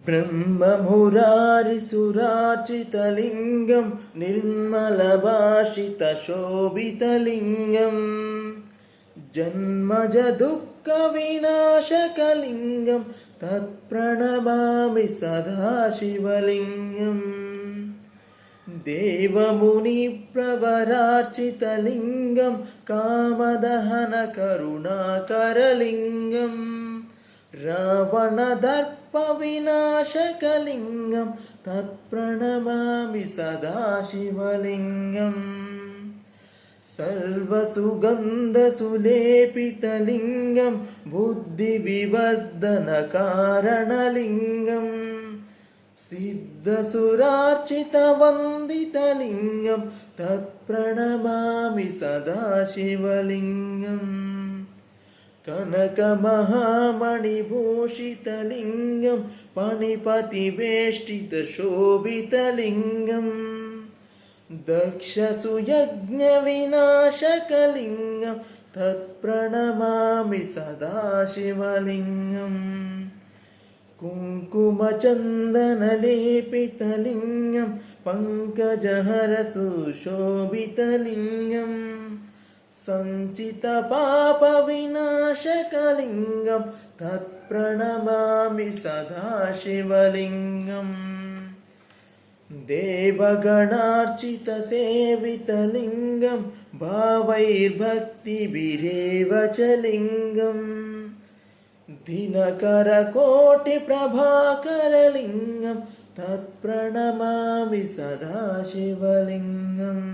ब्रह्ममुरारिसुरार्चितलिङ्गं निर्मलभाषितशोभितलिङ्गं जन्मजदुःखविनाशकलिङ्गं तत्प्रणमामि सदा शिवलिङ्गम् देवमुनिप्रवरार्चितलिङ्गं कामदहनकरुणाकरलिङ्गं रावणदर्पविनाशकलिङ्गं तत्प्रणमामि सदा शिवलिङ्गम् सर्वसुगन्धसुलेपितलिङ्गं बुद्धिविवर्धनकारणलिङ्गं सिद्धसुरार्चितवन्दितलिङ्गं तत्प्रणमामि सदा शिवलिङ्गम् कनकमहामणिभूषितलिङ्गं पणिपतिवेष्टितशोभितलिङ्गं दक्षसुयज्ञविनाशकलिङ्गं तत्प्रणमामि सदा शिवलिङ्गम् कुङ्कुमचन्दनलेपितलिङ्गं पङ्कजहरसुशोभितलिङ्गं सञ्चितपापविनाशकलिङ्गं तत्प्रणमामि सदा शिवलिङ्गम् देवगणार्चितसेवितलिङ्गं भावैर्भक्तिभिरेव च लिङ्गम् दिनकरकोटिप्रभाकरलिङ्गं तत्प्रणमामि सदा शिवलिङ्गम्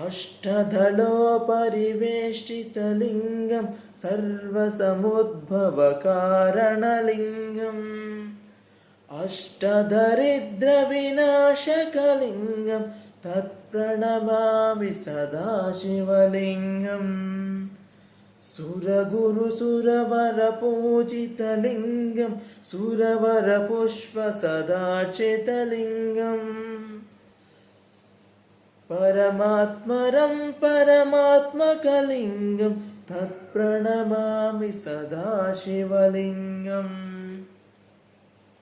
अष्टदलोपरिवेष्टितलिङ्गं सर्वसमुद्भवकारणलिङ्गम् अष्टदरिद्रविनाशकलिङ्गं तत्प्रणमामि सदा शिवलिङ्गम् सुरगुरुसुरवरपूजितलिङ्गं सुरवरपुष्पसदार्चितलिङ्गम् परमात्मरं परमात्मकलिङ्गं तत्प्रणमामि सदा शिवलिङ्गम्।